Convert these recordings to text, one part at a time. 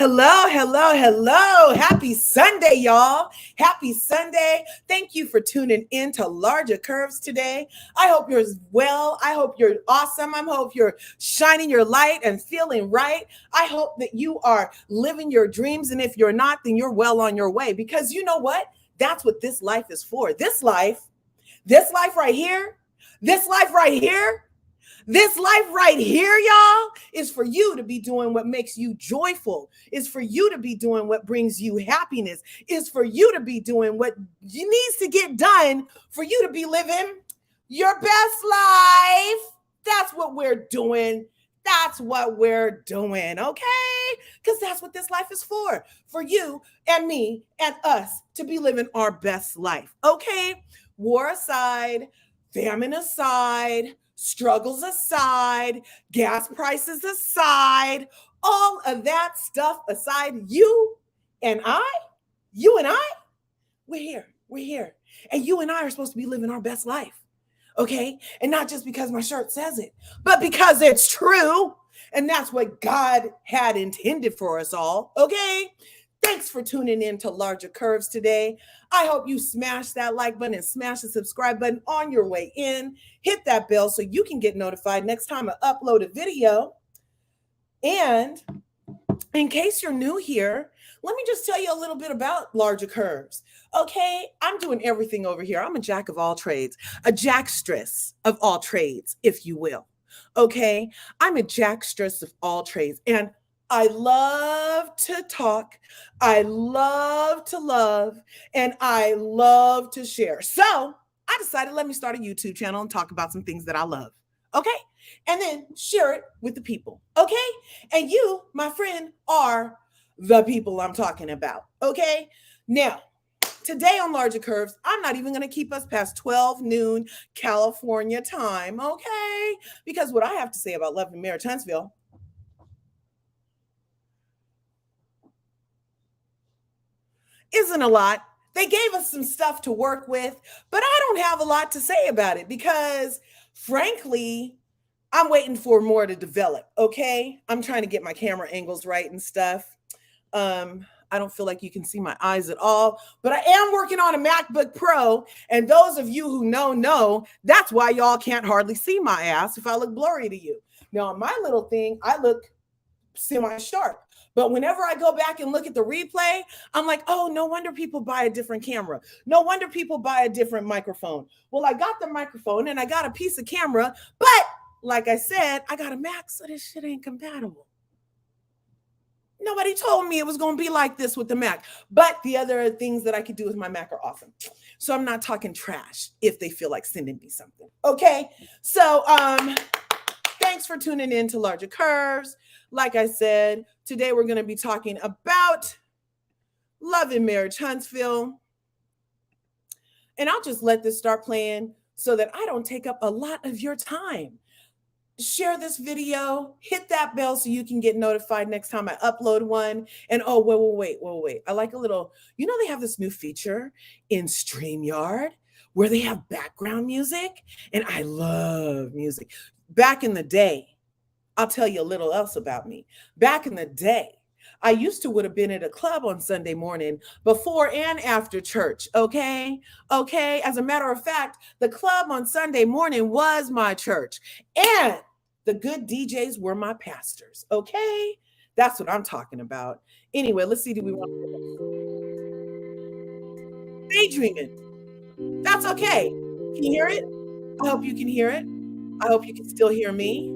Hello, hello, hello. Happy Sunday, y'all. Happy Sunday. Thank you for tuning in to Larger Curves today. I hope you're well. I hope you're awesome. I hope you're shining your light and feeling right. I hope that you are living your dreams. And if you're not, then you're well on your way, because you know what? That's what this life is for. This life right here, this life right here. This life right here, y'all, is for you to be doing what makes you joyful, is for you to be doing what brings you happiness, is for you to be doing what needs to get done for you to be living your best life. That's what we're doing. That's what we're doing, okay? Because that's what this life is for you and me and us to be living our best life, okay? War aside, famine aside, struggles aside, gas prices aside, all of that stuff aside, you and I, we're here. And you and I are supposed to be living our best life, okay? And not just because my shirt says it, but because it's true. And that's what God had intended for us all, okay? Thanks for tuning in to Larger Curves today. I hope you smash that like button and smash the subscribe button on your way in. Hit that bell so you can get notified next time I upload a video. And in case you're new here, let me just tell you a little bit about Larger Curves. Okay, I'm doing everything over here. I'm a jack of all trades, a jackstress of all trades, if you will. Okay, I'm a jackstress of all trades. And I love to talk, I love to love, and I love to share. So I decided, let me start a YouTube channel and talk about some things that I love, okay? And then share it with the people, okay? And you, my friend, are the people I'm talking about, okay? Now, today on Larger Curves, I'm not even going to keep us past 12 noon California time, okay? Because what I have to say about Love and Marriage Huntsville isn't a lot. They gave us some stuff to work with, but I don't have a lot to say about it because, frankly, I'm waiting for more to develop, okay? I'm trying to get my camera angles right and stuff. I don't feel like you can see my eyes at all, but I am working on a MacBook Pro, and those of you who know, that's why y'all can't hardly see my ass if I look blurry to you. Now, on my little thing, I look semi-sharp. But whenever I go back and look at the replay, I'm like, oh, no wonder people buy a different camera. No wonder people buy a different microphone. Well, I got the microphone and I got a piece of camera, but like I said, I got a Mac, so this shit ain't compatible. Nobody told me it was going to be like this with the Mac, but the other things that I could do with my Mac are awesome. So I'm not talking trash if they feel like sending me something. Okay. So, thanks for tuning in to Larger Curves. Like I said, today we're going to be talking about Love and Marriage Huntsville. And I'll just let this start playing so that I don't take up a lot of your time. Share this video, hit that bell so you can get notified next time I upload one. And oh, wait. I like a little, they have this new feature in StreamYard where they have background music, and I love music. Back in the day, I'll tell you a little else about me. Back in the day, I used to would have been at a club on Sunday morning before and after church, okay? Okay, as a matter of fact, the club on Sunday morning was my church, and the good DJs were my pastors, okay? That's what I'm talking about. Anyway, let's see, do we want to daydreaming? That's okay. Can you hear it? I hope you can hear it. I hope you can still hear me.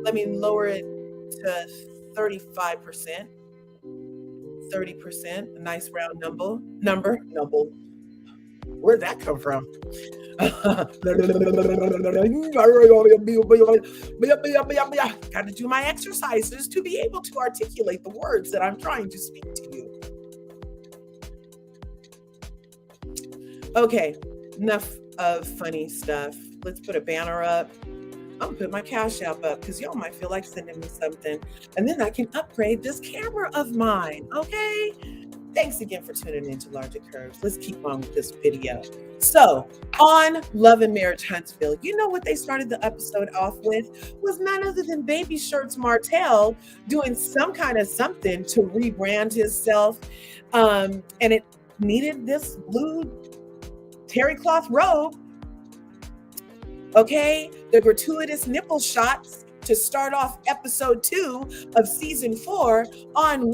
Let me lower it to 35%, 30%, a nice round number. Where'd that come from? Got to do my exercises to be able to articulate the words that I'm trying to speak to you. Okay, enough of funny stuff. Let's put a banner up. I'm gonna put my Cash App up because y'all might feel like sending me something. And then I can upgrade this camera of mine, okay? Thanks again for tuning into Larger Curves. Let's keep on with this video. So, on Love and Marriage Huntsville, you know what they started the episode off with was none other than Baby Shirts Martell doing some kind of something to rebrand himself. And it needed this blue terry cloth robe. Okay, the gratuitous nipple shots to start off episode 2 of season 4 on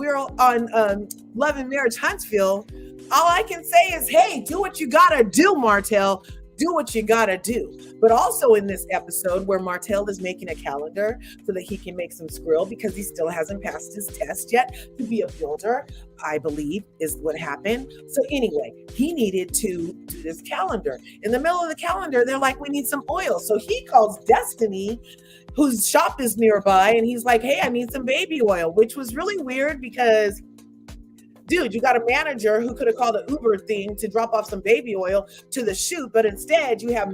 Love and Marriage Huntsville. All I can say is, hey, do what you gotta do, Martell. Do what you gotta do. But also in this episode where Martell is making a calendar so that he can make some skrill because he still hasn't passed his test yet to be a builder, I believe is what happened. So anyway, he needed to do this calendar. In the middle of the calendar, they're like, we need some oil. So he calls Destiny, whose shop is nearby, and he's like, hey, I need some baby oil, which was really weird because, dude, you got a manager who could have called an Uber thing to drop off some baby oil to the shoot, but instead you have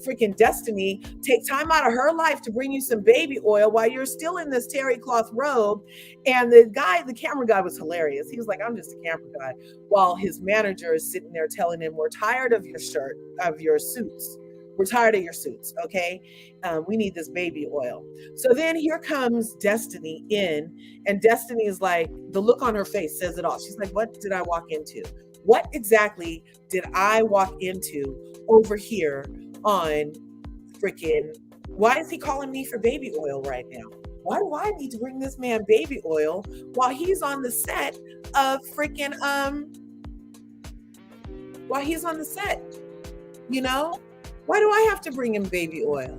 freaking Destiny take time out of her life to bring you some baby oil while you're still in this terry cloth robe. And the camera guy was hilarious. He was like, I'm just a camera guy, while his manager is sitting there telling him, we're tired of your suits. We're tired of your suits, okay? We need this baby oil. So then here comes Destiny in, and Destiny is like, the look on her face says it all. She's like, what did I walk into? What exactly did I walk into over here on freaking, why is he calling me for baby oil right now? Why do I need to bring this man baby oil while he's on the set of freaking, while he's on the set, you know? Why do I have to bring him baby oil?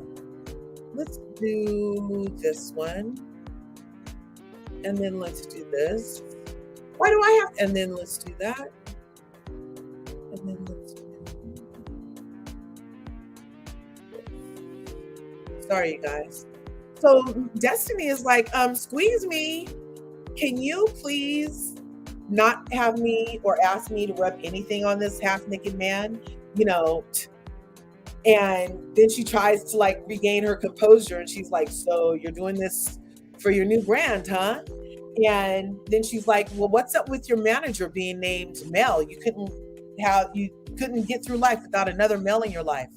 Let's do this one. And then let's do this. Why do I have, and then let's do that. And then let's do that. Sorry, you guys. So Destiny is like, squeeze me. Can you please not have me or ask me to rub anything on this half-naked man? You know, and then she tries to like regain her composure, and she's like, so you're doing this for your new brand, huh? And then she's like, well, what's up with your manager being named Mel? You couldn't get through life without another Mel in your life,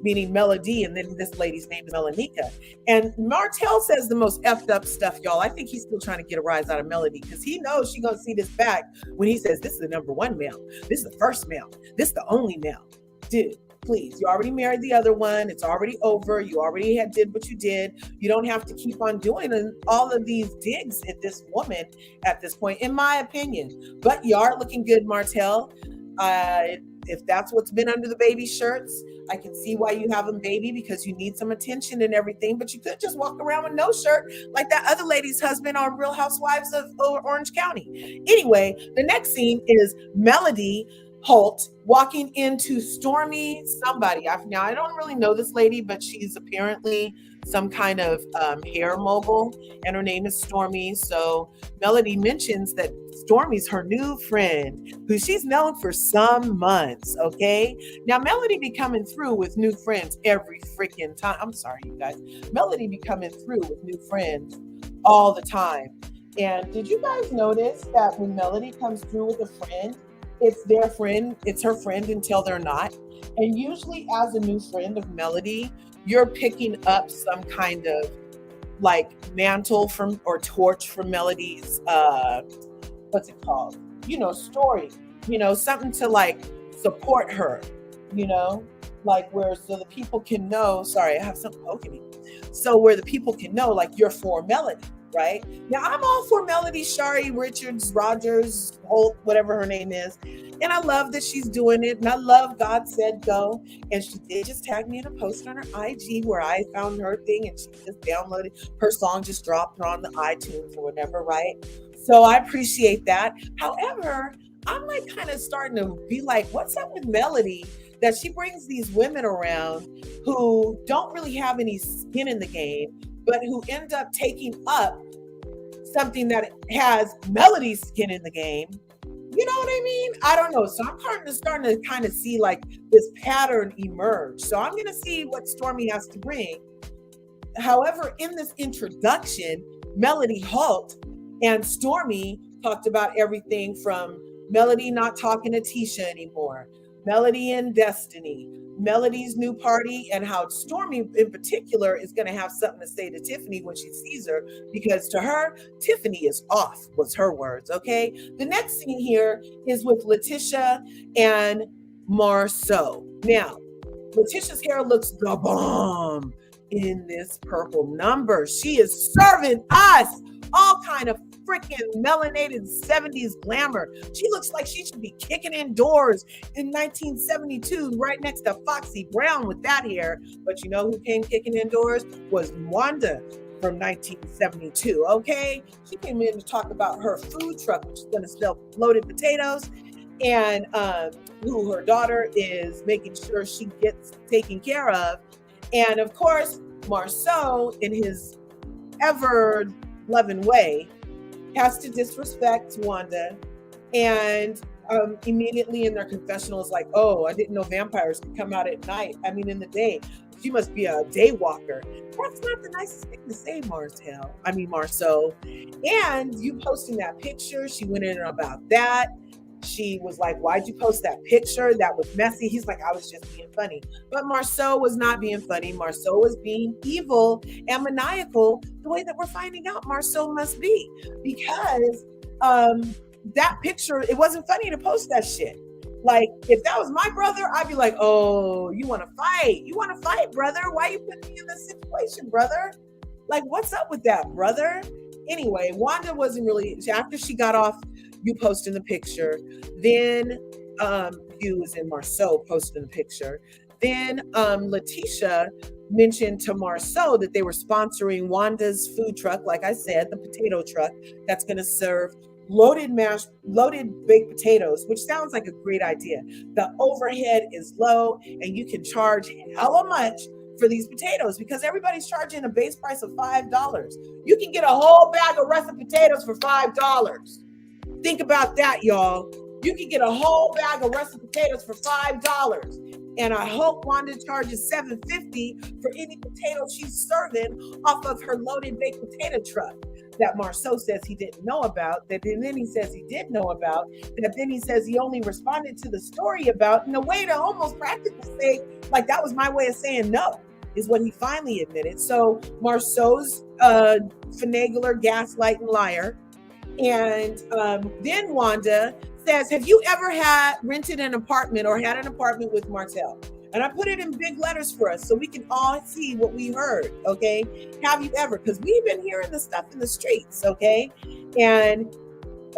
meaning Melody, and then this lady's name is Melanika. And Martell says the most effed up stuff, y'all. I think he's still trying to get a rise out of Melody because he knows she's gonna see this back when he says, this is the number one Mel. This is the first Mel. This is the only Mel. Dude, please, you already married the other one. It's already over. You already did what you did. You don't have to keep on doing all of these digs at this woman at this point, in my opinion. But you are looking good, Martell. If that's what's been under the baby shirts, I can see why you have them baby, because you need some attention and everything. But you could just walk around with no shirt like that other lady's husband on Real Housewives of Orange County. Anyway, the next scene is Melody Holt walking into Stormi somebody. Now, I don't really know this lady, but she's apparently some kind of hair mogul, and her name is Stormi. So Melody mentions that Stormi's her new friend, who she's known for some months, okay? Now, Melody be coming through with new friends every freaking time. I'm sorry, you guys. Melody be coming through with new friends all the time. And did you guys notice that when Melody comes through with a friend, it's their friend, it's her friend until they're not? And usually as a new friend of Melody, you're picking up some kind of like mantle from or torch from Melody's, what's it called? Story, something to like support her, like where, so the people can know, sorry, I have something poking me. So where the people can know, like, you're for Melody. Right? Now, I'm all for Melody, Shari, Richards, Rogers, Holt, whatever her name is. And I love that she's doing it. And I love God Said Go. And she did just tag me in a post on her IG where I found her thing, and she just downloaded her song, just dropped on the iTunes or whatever, right? So I appreciate that. However, I'm like kind of starting to be like, what's up with Melody that she brings these women around who don't really have any skin in the game, but who end up taking up something that has Melody's skin in the game? You know what I mean? I don't know. So I'm starting to kind of see like this pattern emerge. So I'm going to see what Stormi has to bring. However, in this introduction, Melody Holt and Stormi talked about everything from Melody not talking to Tisha anymore, Melody and Destiny, Melody's new party, and how Stormi in particular is going to have something to say to Tiffany when she sees her, because to her, Tiffany is off, was her words. Okay. The next scene here is with Letitia and Marceau. Now, Letitia's hair looks the bomb in this purple number. She is serving us all kind of freaking melanated 70s glamour. She looks like she should be kicking indoors in 1972 right next to Foxy Brown with that hair. But you know who came kicking indoors? Was Wanda from 1972, okay? She came in to talk about her food truck, which is going to sell loaded potatoes, and who her daughter is making sure she gets taken care of. And of course, Marceau, in his ever-loving way, has to disrespect Wanda, and immediately in their confessional is like, oh, I didn't know vampires could come out at night. I mean, in the day. She must be a day walker. That's not the nicest thing to say, Marceau. And you posting that picture, she went in about that. She was like, why'd you post that picture? That was messy. He's like, I was just being funny. But Marceau was not being funny. Marceau was being evil and maniacal, the way that we're finding out Marceau must be. Because that picture, it wasn't funny to post that shit. Like, if that was my brother, I'd be like, oh, you want to fight? You want to fight, brother? Why you putting me in this situation, brother? Like, what's up with that, brother? Anyway, Wanda wasn't really, after she got off you posting the picture, then you was in Marceau posting the picture, then Letitia mentioned to Marceau that they were sponsoring Wanda's food truck, like I said, the potato truck that's going to serve loaded baked potatoes, which sounds like a great idea. The overhead is low and you can charge hella much for these potatoes because everybody's charging a base price of $5. You can get a whole bag of russet potatoes for $5. Think about that, y'all. You can get a whole bag of russet potatoes for $5. And I hope Wanda charges $7.50 for any potato she's serving off of her loaded baked potato truck that Marceau says he didn't know about, that then he says he did know about, that then he says he only responded to the story about, in a way to almost practically say, like, that was my way of saying no, is what he finally admitted. So Marceau's finagler, gaslight, and liar. And then Wanda says, have you ever rented an apartment or had an apartment with Martel? And I put it in big letters for us so we can all see what we heard, okay? Have you ever? Because we've been hearing the stuff in the streets, okay? And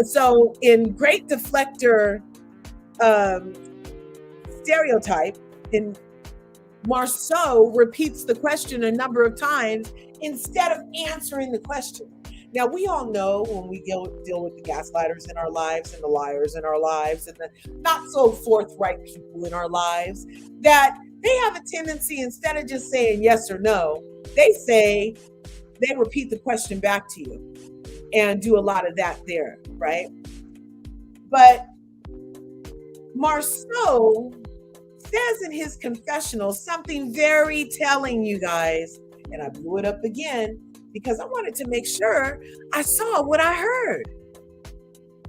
so in great deflector stereotype, Marceau repeats the question a number of times instead of answering the question. Now, we all know when we deal with the gaslighters in our lives and the liars in our lives and the not so forthright people in our lives, that they have a tendency, instead of just saying yes or no, they repeat the question back to you and do a lot of that there, right? But Marceau says in his confessional something very telling, you guys, and I blew it up again, because I wanted to make sure I saw what I heard.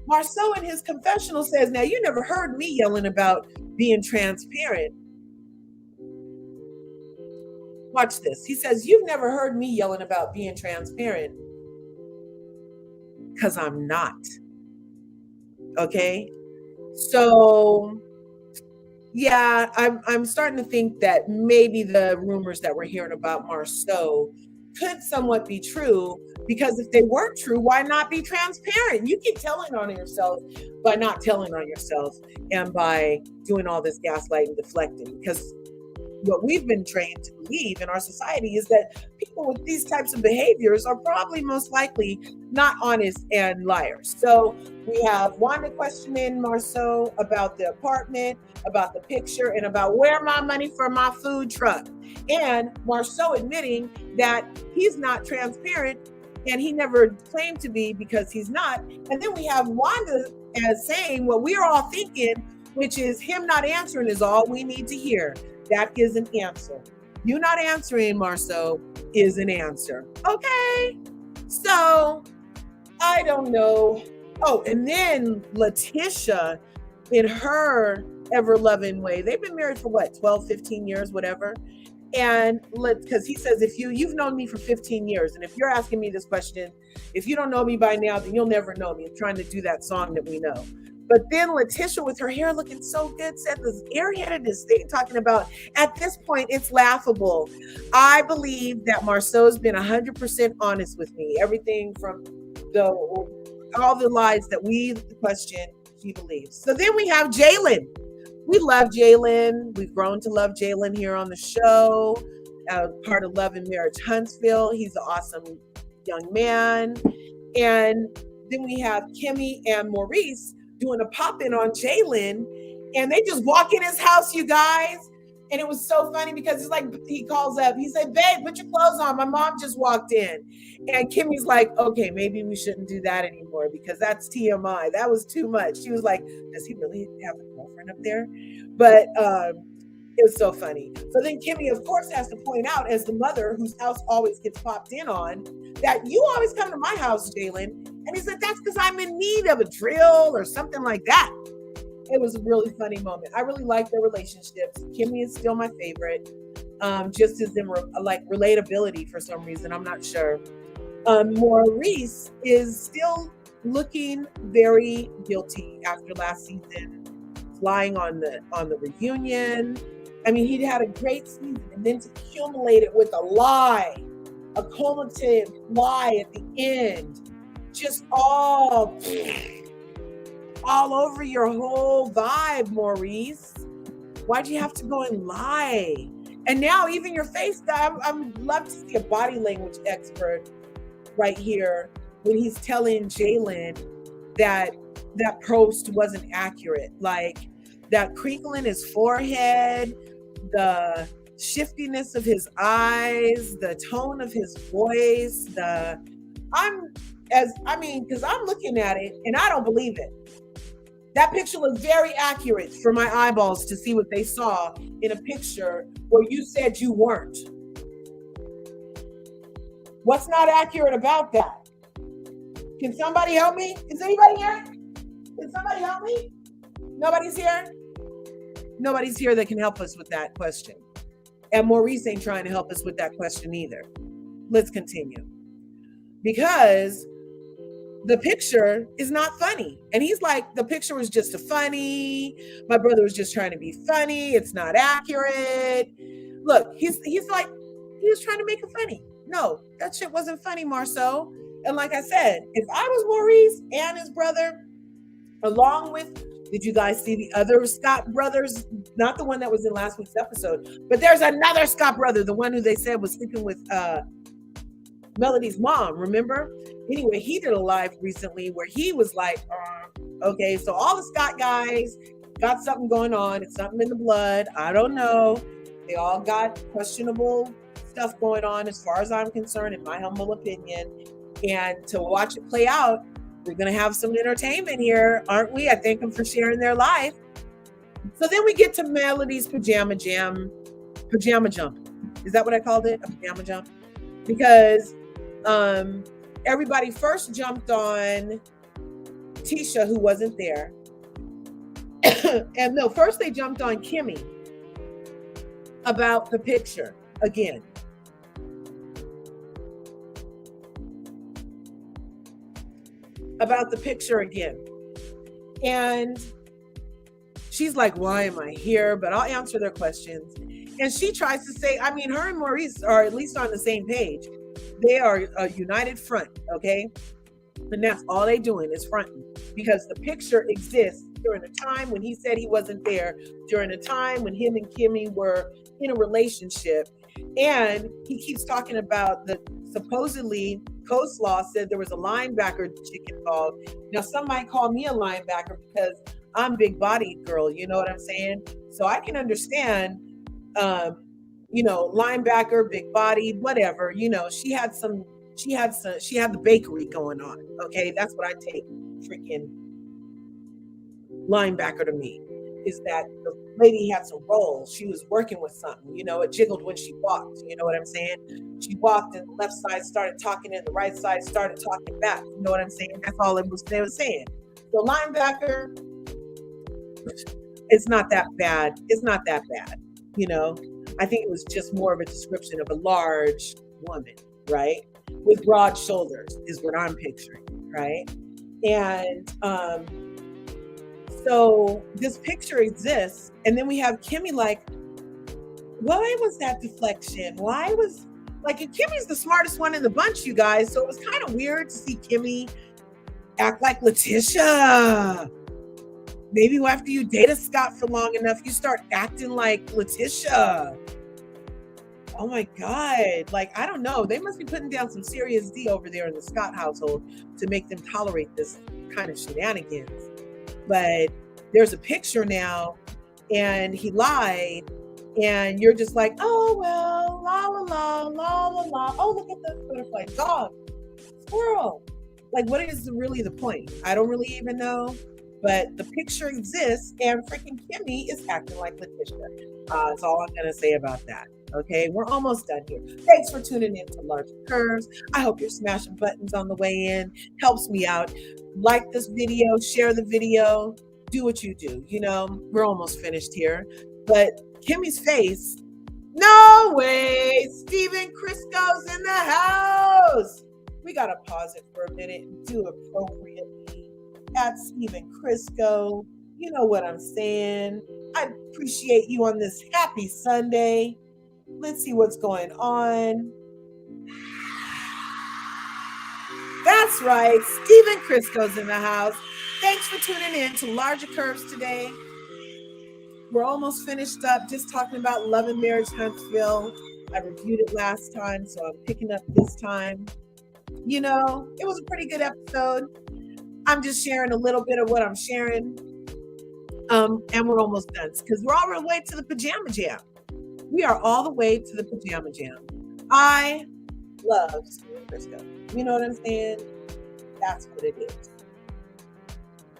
Marceau in his confessional says, now you never heard me yelling about being transparent. Watch this. He says, you've never heard me yelling about being transparent because I'm not. Okay? So yeah, I'm starting to think that maybe the rumors that we're hearing about Marceau could somewhat be true, because if they weren't true, why not be transparent? You keep telling on yourself by not telling on yourself and by doing all this gaslighting and deflecting, because what we've been trained to believe in our society is that people with these types of behaviors are probably most likely not honest and liars. So we have Wanda questioning Marceau about the apartment, about the picture, and about where my money for my food truck. And Marceau admitting that he's not transparent and he never claimed to be because he's not. And then we have Wanda as saying what we're all thinking, which is him not answering is all we need to hear. That is an answer. You not answering, Marceau, is an answer. Okay. So I don't know Oh, and then Letitia, in her ever loving way, they've been married for what, 12, 15 years, whatever. And because he says, if you've known me for 15 years, and if you're asking me this question, if you don't know me by now, then you'll never know me. I'm trying to do that song that we know. But then Letitia, with her hair looking so good, said this airheadedness thing, talking about, at this point, it's laughable. I believe that Marceau's been 100% honest with me. Everything from all the lies that we question, she believes. So then we have Jaylin. We love Jaylin. We've grown to love Jaylin here on the show. Part of Love and Marriage Huntsville. He's an awesome young man. And then we have Kimmy and Maurice doing a pop-in on Jaylin. And they just walk in his house, you guys. And it was so funny because it's like, he calls up. He said, babe, put your clothes on. My mom just walked in. And Kimmy's like, okay, maybe we shouldn't do that anymore because that's TMI. That was too much. She was like, does he really have a girlfriend up there? But it was so funny. So then Kimmy, of course, has to point out, as the mother whose house always gets popped in on, that you always come to my house, Jaylin. And he said, that's because I'm in need of a drill or something like that. It was a really funny moment. I really like their relationships. Kimmy is still my favorite, just as in like relatability for some reason. I'm not sure. Maurice is still looking very guilty after last season, lying on the reunion. I mean, he'd had a great season, and then to accumulate it with a lie, a cumulative lie at the end, just all over your whole vibe, Maurice. Why'd you have to go and lie? And now even your face guy, I'm love to see a body language expert right here when he's telling Jaylin that post wasn't accurate. Like that crinkle in his forehead, the shiftiness of his eyes, the tone of his voice, because I'm looking at it and I don't believe it. That picture was very accurate for my eyeballs to see what they saw in a picture where you said you weren't. What's not accurate about that? Can somebody help me? Is anybody here? Can somebody help me? Nobody's here? Nobody's here that can help us with that question. And Maurice ain't trying to help us with that question either. Let's continue. Because the picture is not funny. And he's like, the picture was just a funny. My brother was just trying to be funny. It's not accurate. Look, he's like, he was trying to make it funny. No, that shit wasn't funny, Marceau. And like I said, if I was Maurice and his brother, along with, did you guys see the other Scott brothers? Not the one that was in last week's episode, but there's another Scott brother, the one who they said was sleeping with Melody's mom, remember? Anyway, he did a live recently where he was like, okay, so all the Scott guys got something going on. It's something in the blood. I don't know. They all got questionable stuff going on as far as I'm concerned, in my humble opinion. And to watch it play out, we're going to have some entertainment here, aren't we? I thank them for sharing their life. So then we get to Melody's Pajama Jump. Is that what I called it? A Pajama Jump? Because everybody first jumped on Tisha, who wasn't there. And no, first they jumped on Kimmy about the picture again. And she's like, why am I here? But I'll answer their questions. And she tries to say, I mean, her and Maurice are at least on the same page. They are a united front, okay? And that's all they doing is fronting, because the picture exists during a time when he said he wasn't there, during a time when him and Kimmy were in a relationship. And he keeps talking about the supposedly Coleslaw said there was a linebacker chick involved. Now, some might call me a linebacker because I'm big bodied girl. You know what I'm saying? So I can understand, linebacker, big body, whatever. She had the bakery going on. Okay, that's what I take freaking linebacker to me. Is that the lady had some rolls. She was working with something. It jiggled when she walked. You know what I'm saying? She walked and the left side started talking and the right side started talking back. You know what I'm saying? That's all they was saying. So linebacker, it's not that bad. It's not that bad. You know, I think it was just more of a description of a large woman, right? With broad shoulders is what I'm picturing, right? And so this picture exists, and then we have Kimmy like, why was that deflection? Why was like, and Kimmy's the smartest one in the bunch, you guys. So it was kind of weird to see Kimmy act like Letitia. Maybe after you date a Scott for long enough, you start acting like Letitia. Oh my God. Like, I don't know. They must be putting down some serious D over there in the Scott household to make them tolerate this kind of shenanigans. But there's a picture now, and he lied, and you're just like, oh, well, la, la, la, la, la, la. Oh, look at the butterfly. Dog. Squirrel. Like, what is really the point? I don't really even know. But the picture exists, and freaking Kimmy is acting like Letitia. That's all I'm going to say about that. Okay, we're almost done here. Thanks for tuning in to Larger Curves. I hope you're smashing buttons on the way in. Helps me out. Like this video, share the video, do what you do. You know, we're almost finished here. But Kimmy's face, no way. Steven Crisco's in the house. We got to pause it for a minute and do appropriately. At Steven Crisco, you know what I'm saying. I appreciate you on this happy Sunday. Let's see what's going on. That's right, Steven Crisco's in the house. Thanks for tuning in to Larger Curves today. We're almost finished up just talking about Love and Marriage Huntsville. I reviewed it last time, so I'm picking up this time. You know, it was a pretty good episode. I'm just sharing a little bit of what I'm sharing. And we're almost done because we're all the way to the Pajama Jam. We are all the way to the Pajama Jam. I love Steven Crisco. You know what I'm saying? That's what it is.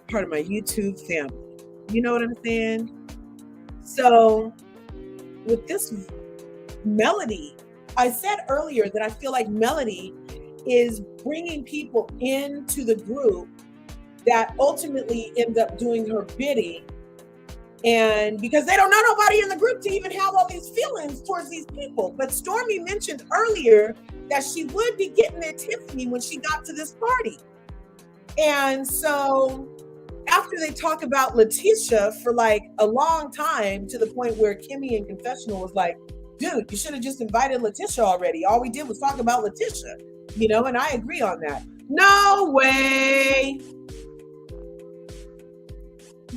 Part of my YouTube family. You know what I'm saying? So with this Melody, I said earlier that I feel like Melody is bringing people into the group that ultimately end up doing her bidding. And because they don't know nobody in the group to even have all these feelings towards these people. But Stormi mentioned earlier that she would be getting at Tiffany when she got to this party. And so after they talk about Letitia for like a long time, to the point where Kimmy in confessional was like, dude, you should have just invited Letitia already. All we did was talk about Letitia, you know, and I agree on that. No way.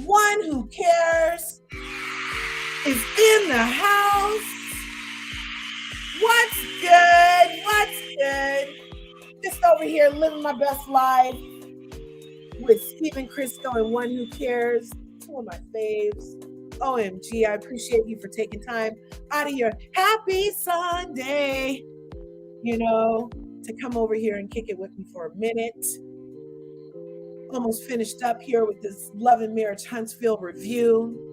One Who Cares is in the house. What's good? What's good? Just over here living my best life with Steven Crisco and One Who Cares. Two of my faves. OMG, I appreciate you for taking time out of your happy Sunday, you know, to come over here and kick it with me for a minute. Almost finished up here with this Love and Marriage Huntsville review.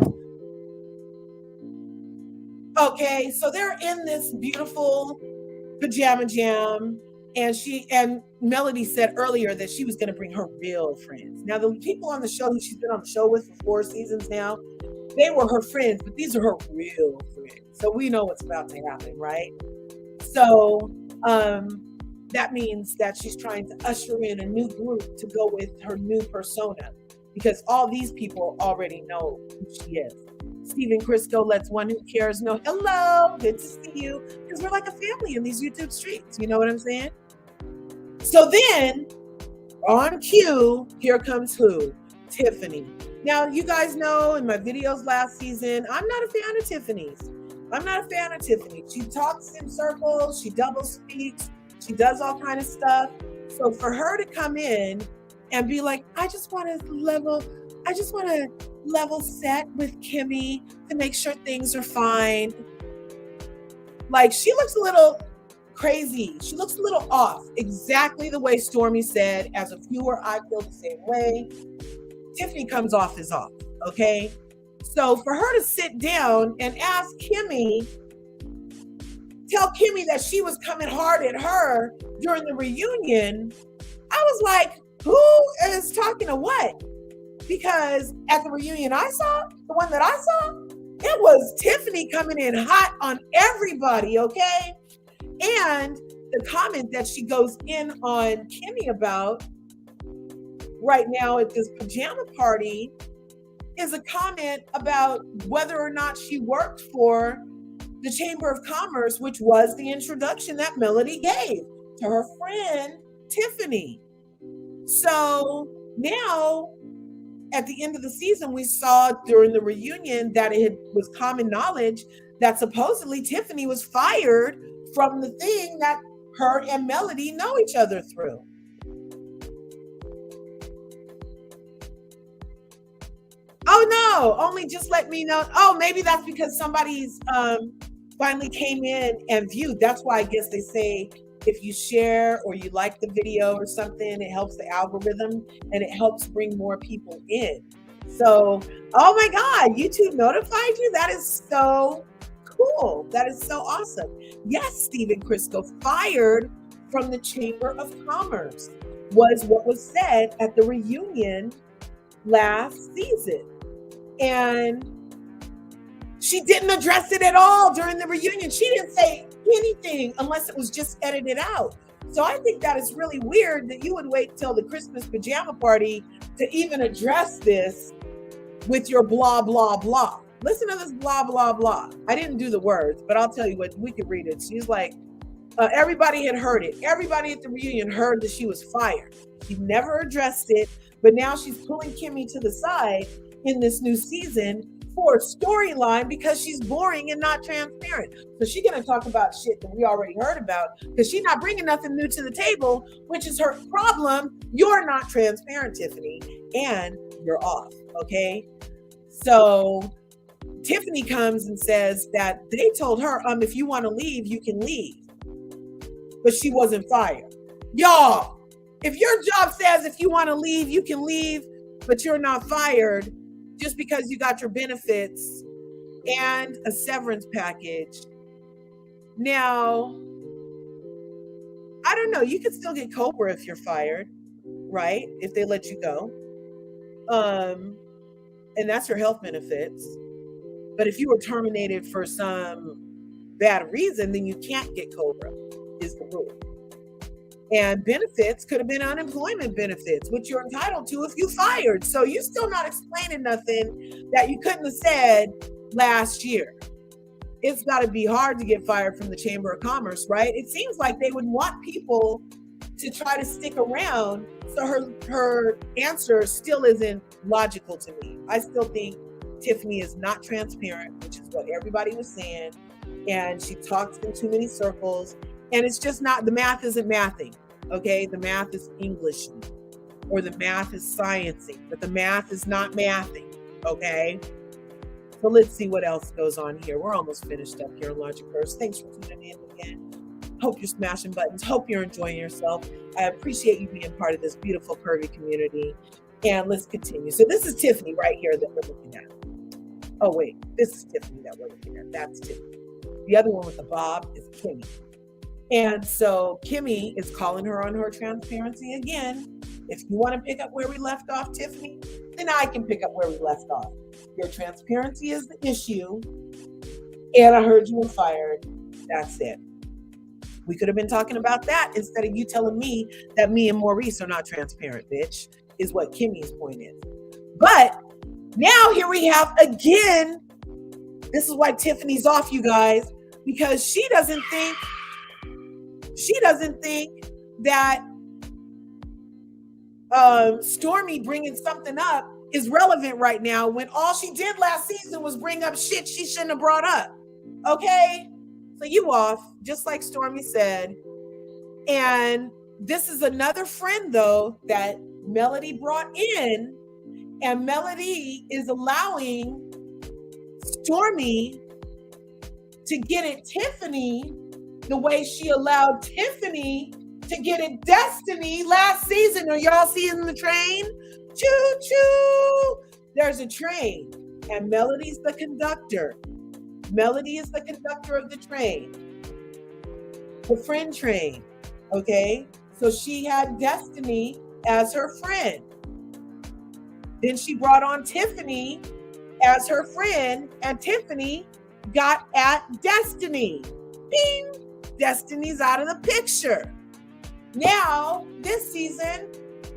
Okay, so they're in this beautiful Pajama Jam, and Melody said earlier that she was going to bring her real friends. Now, the people on the show who she's been on the show with for 4 seasons now, they were her friends, but these are her real friends. So we know what's about to happen, right? So that means that she's trying to usher in a new group to go with her new persona, because all these people already know who she is. Steven Crisco lets One Who Cares know, hello, good to see you, because we're like a family in these YouTube streets. You know what I'm saying? So then, on cue, here comes who? Tiffany. Now, you guys know in my videos last season, I'm not a fan of Tiffany's. I'm not a fan of Tiffany. She talks in circles, she double speaks, she does all kind of stuff. So for her to come in and be like, I just want to level set with Kimmy to make sure things are fine. Like, she looks a little crazy. She looks a little off. Exactly the way Stormi said. As a viewer, I feel the same way. Tiffany comes off as off, okay? So for her to sit down and ask Kimmy tell Kimmy that she was coming hard at her during the reunion, I was like, who is talking to what? Because at the reunion I saw, the one that I saw, it was Tiffany coming in hot on everybody, okay? And the comment that she goes in on Kimmy about right now at this pajama party is a comment about whether or not she worked for the Chamber of Commerce, which was the introduction that Melody gave to her friend Tiffany. So now at the end of the season, we saw during the reunion that it was common knowledge that supposedly Tiffany was fired from the thing that her and Melody know each other through. Oh no, only just let me know. Oh, maybe that's because somebody's finally came in and viewed. That's why I guess they say if you share or you like the video or something, it helps the algorithm and it helps bring more people in. So, oh my God, YouTube notified you? That is so cool. That is so awesome. Yes, Stephen Crisco, fired from the Chamber of Commerce was what was said at the reunion last season. And she didn't address it at all during the reunion. She didn't say anything unless it was just edited out. So I think that is really weird that you would wait till the Christmas pajama party to even address this with your blah, blah, blah. Listen to this blah, blah, blah. I didn't do the words, but I'll tell you what, we could read it. She's like, everybody had heard it. Everybody at the reunion heard that she was fired. She never addressed it, but now she's pulling Kimmy to the side in this new season for a storyline because she's boring and not transparent. So she's going to talk about shit that we already heard about because she's not bringing nothing new to the table, which is her problem. You're not transparent, Tiffany, and you're off, okay? So Tiffany comes and says that they told her, if you want to leave, you can leave. But she wasn't fired. Y'all, if your job says if you want to leave, you can leave, but you're not fired, just because you got your benefits and a severance package. Now, I don't know, you could still get COBRA if you're fired, right? If they let you go. And that's your health benefits. But if you were terminated for some bad reason, then you can't get COBRA, is the rule. And benefits could have been unemployment benefits, which you're entitled to if you fired. So you're still not explaining nothing that you couldn't have said last year. It's got to be hard to get fired from the Chamber of Commerce, right? It seems like they would want people to try to stick around. So her answer still isn't logical to me. I still think Tiffany is not transparent, which is what everybody was saying. And she talks in too many circles. And it's just not, the math isn't mathing, okay? The math is English, or the math is sciencing, but the math is not mathing, okay? So let's see what else goes on here. We're almost finished up here on Logic First. Thanks for tuning in again. Hope you're smashing buttons. Hope you're enjoying yourself. I appreciate you being part of this beautiful curvy community. And let's continue. So this is Tiffany right here that we're looking at. Oh, wait, this is Tiffany that we're looking at. That's Tiffany. The other one with the bob is Kimmy. And so Kimmy is calling her on her transparency again. If you want to pick up where we left off, Tiffany, then I can pick up where we left off. Your transparency is the issue. And I heard you were fired. That's it. We could have been talking about that instead of you telling me that me and Maurice are not transparent, bitch, is what Kimmy's point is. But now here we have again, this is why Tiffany's off, you guys, because she doesn't think that Stormi bringing something up is relevant right now when all she did last season was bring up shit she shouldn't have brought up. Okay? So you off, just like Stormi said. And this is another friend, though, that Melody brought in. And Melody is allowing Stormi to get at Tiffany the way she allowed Tiffany to get at Destiny last season. Are y'all seeing the train? Choo choo! There's a train, and Melody's the conductor. Melody is the conductor of the train. the friend train. Okay. So she had Destiny as her friend. Then she brought on Tiffany as her friend, and Tiffany got at Destiny. Bing! Destiny's out of the picture. Now, this season,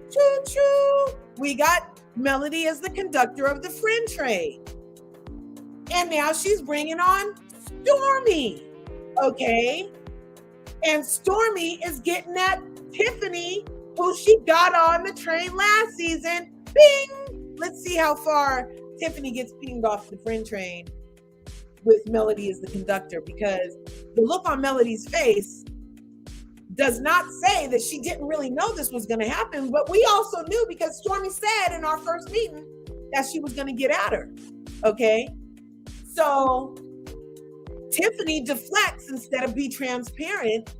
choo-choo, we got Melody as the conductor of the friend train. And now she's bringing on Stormi. Okay? And Stormi is getting at Tiffany, who she got on the train last season. Bing! Let's see how far Tiffany gets pinged off the friend train with Melody as the conductor, because the look on Melody's face does not say that she didn't really know this was going to happen, but we also knew because Stormi said in our first meeting that she was going to get at her. Okay? So Tiffany deflects instead of be transparent,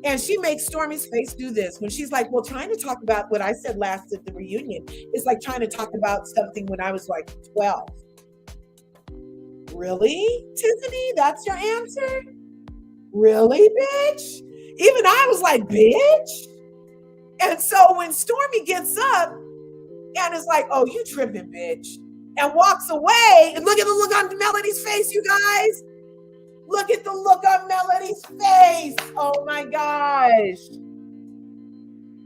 and she makes Stormi's face do this when she's like, well, trying to talk about what I said last at the reunion is like trying to talk about something when I was like 12. Really, Tiffany? That's your answer? Really, bitch? Even I was like, bitch? And so when Stormi gets up and is like, oh, you tripping, bitch, and walks away, and look at the look on Melody's face, you guys. Look at the look on Melody's face. Oh my gosh.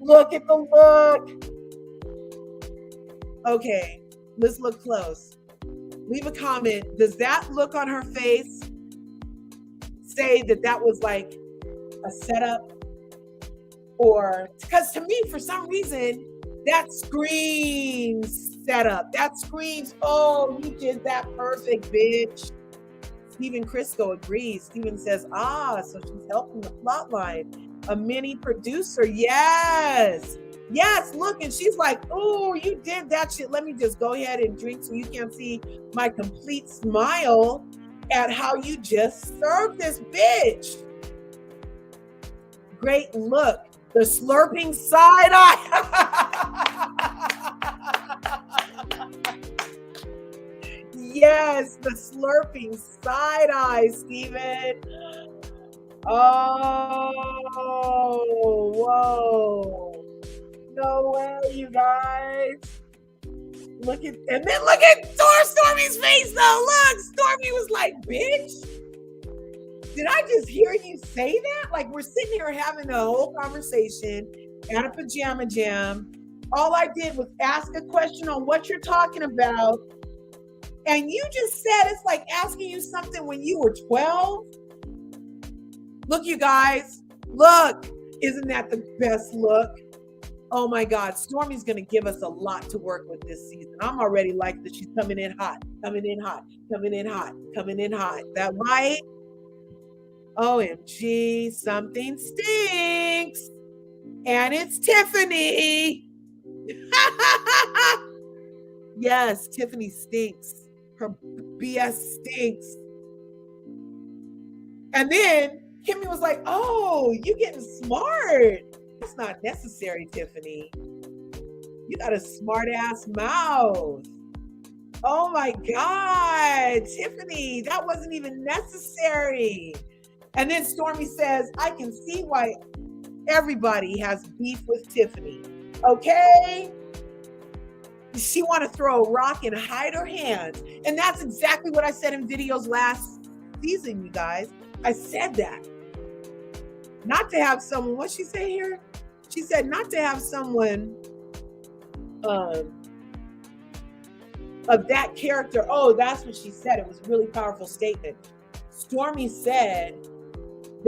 Look at the look. Okay, let's look close. Leave a comment. Does that look on her face say that that was like a setup? Or, because to me, for some reason, that screams setup. That screams, oh, you did that perfect, bitch. Steven Crisco agrees. Steven says, so she's helping the plot line. A mini producer. Yes. Yes, look, and she's like, oh, you did that shit. Let me just go ahead and drink so you can see my complete smile at how you just served this bitch. Great look. The slurping side eye. Yes, the slurping side eye, Steven. Oh, whoa. No way, you guys. Look at Stormi's face though. Look, Stormi was like, bitch. Did I just hear you say that? Like, we're sitting here having a whole conversation at a pajama jam. All I did was ask a question on what you're talking about. And you just said it's like asking you something when you were 12. Look, you guys. Look. Isn't that the best look? Oh my God. Stormi's going to give us a lot to work with this season. I'm already like that. She's coming in hot, coming in hot, coming in hot, coming in hot. That right? OMG, something stinks. And it's Tiffany. Yes, Tiffany stinks. Her BS stinks. And then Kimmy was like, oh, you getting smart. That's not necessary, Tiffany. You got a smart ass mouth. Oh my God, Tiffany, that wasn't even necessary. And then Stormi says, I can see why everybody has beef with Tiffany. Okay? She want to throw a rock and hide her hands. And that's exactly what I said in videos last season, you guys. I said that. Not to have someone, what'd she say here? She said not to have someone of that character. Oh, that's what she said. It was a really powerful statement. Stormi said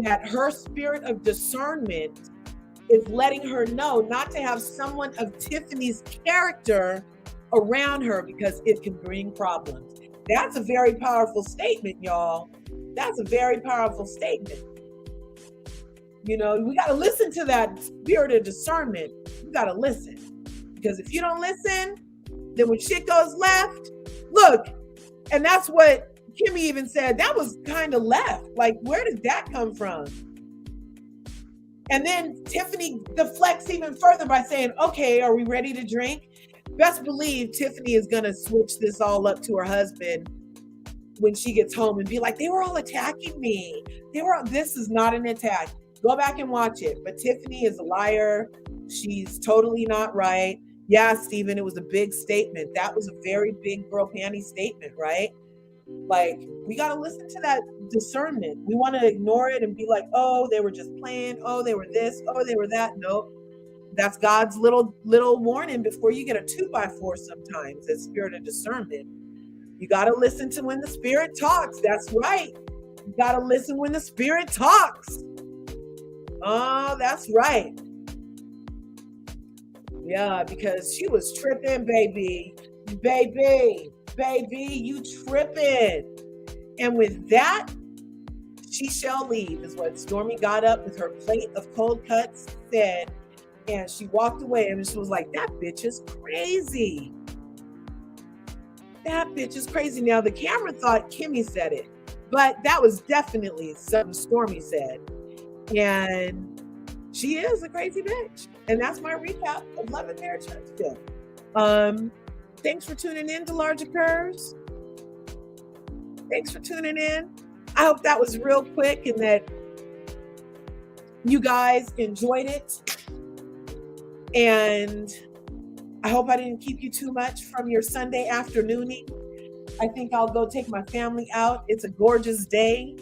that her spirit of discernment is letting her know not to have someone of Tiffany's character around her because it can bring problems. That's a very powerful statement, y'all. That's a very powerful statement. You know, we got to listen to that spirit of discernment. You got to listen. Because if you don't listen, then when shit goes left, look, and that's what Kimmy even said, that was kind of left. Like, where did that come from? And then Tiffany deflects even further by saying, okay, are we ready to drink? Best believe Tiffany is going to switch this all up to her husband when she gets home and be like, they were all attacking me. This is not an attack. Go back and watch it. But Tiffany is a liar. She's totally not right. Yeah, Stephen, it was a big statement. That was a very big girl panty statement, right? Like, we got to listen to that discernment. We want to ignore it and be like, oh, they were just playing. Oh, they were this. Oh, they were that. Nope. That's God's little warning before you get a 2x4 sometimes, that spirit of discernment. You got to listen to when the spirit talks. That's right. You got to listen when the spirit talks. Oh, that's right. Yeah, because she was tripping, baby, you tripping. And with that, she shall leave, is what Stormi got up with her plate of cold cuts, said, and she walked away, and she was like, that bitch is crazy. That bitch is crazy. Now, the camera thought Kimmy said it, but that was definitely something Stormi said. And she is a crazy bitch. And that's my recap of Love and Marriage Huntsville. Thanks for tuning in to Larger Curves. Thanks for tuning in. I hope that was real quick and that you guys enjoyed it. And I hope I didn't keep you too much from your Sunday afternooning. I think I'll go take my family out. It's a gorgeous day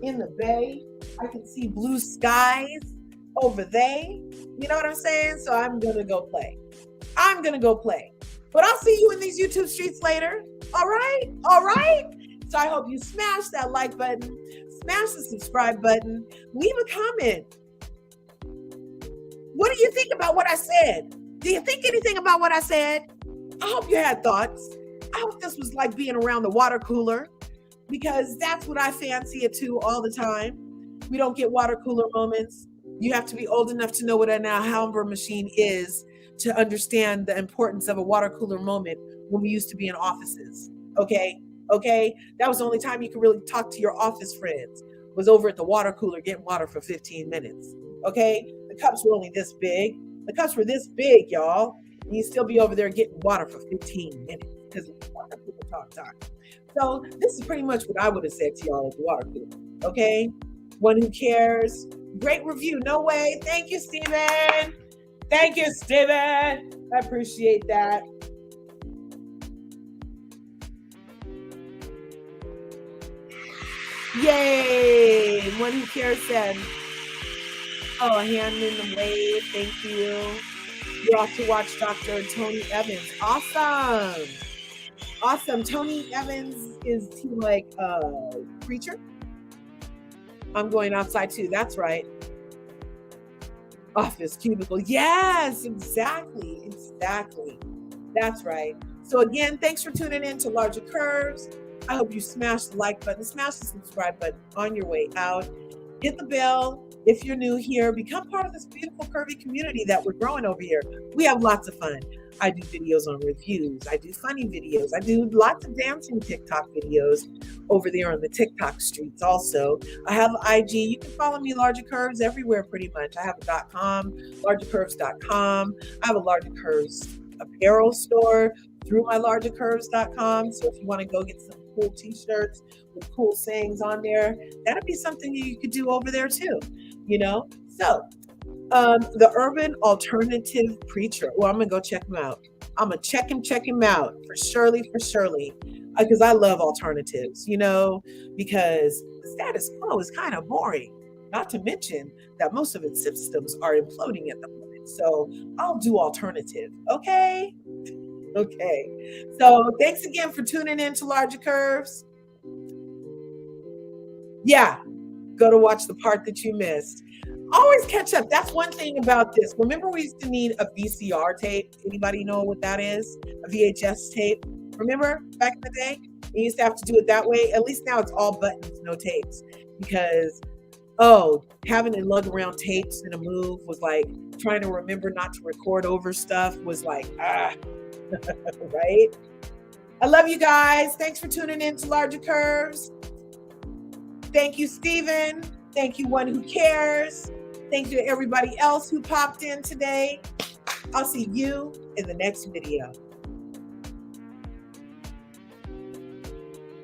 in the bay. I can see blue skies over there. You know what I'm saying? So I'm going to go play. But I'll see you in these YouTube streets later. All right. So I hope you smash that like button, smash the subscribe button, leave a comment. What do you think about what I said? Do you think anything about what I said? I hope you had thoughts. I hope this was like being around the water cooler, because that's what I fancy it too all the time. We don't get water cooler moments. You have to be old enough to know what an Alhambra machine is to understand the importance of a water cooler moment when we used to be in offices. Okay. That was the only time you could really talk to your office friends, was over at the water cooler getting water for 15 minutes. Okay. The cups were only this big. The cups were this big, y'all. And you'd still be over there getting water for 15 minutes because water cooler talk time. So this is pretty much what I would have said to y'all at the water cooler. Okay. One who cares. Great review. No way. Thank you, Steven. I appreciate that. Yay. One who cares said, oh, a hand in the wave. Thank you. You're off to watch Dr. Tony Evans. Awesome. Tony Evans, is he like a preacher? I'm going outside too. That's right. Office cubicle. Yes, exactly. That's right. So again, thanks for tuning in to Larger Curves. I hope you smash the like button, smash the subscribe button on your way out. Hit the bell if you're new here. Become part of this beautiful curvy community that we're growing over here. We have lots of fun. I do videos on reviews. I do funny videos. I do lots of dancing TikTok videos over there on the TikTok streets also. I have IG. You can follow me, Larger Curves, everywhere pretty much. I have a .com, largercurves.com. I have a Larger Curves apparel store through my largercurves.com. So if you want to go get some cool t-shirts with cool sayings on there, that'd be something you could do over there too, you know? So the Urban Alternative Preacher. Well, I'm gonna go check him out. I'm gonna check him out for surely, because I love alternatives, you know, because the status quo is kind of boring, not to mention that most of its systems are imploding at the moment. So I'll do alternative. Okay. So thanks again for tuning in to Larger Curves. Yeah, go to watch the part that you missed. Always catch up. That's one thing about this. Remember, we used to need a VCR tape. Anybody know what that is? A VHS tape. Remember back in the day? You used to have to do it that way. At least now it's all buttons, no tapes. Because, having to lug around tapes in a move was like trying to remember not to record over stuff was like, right? I love you guys. Thanks for tuning in to Larger Curves. Thank you, Steven. Thank you, One Who Cares. Thank you to everybody else who popped in today. I'll see you in the next video.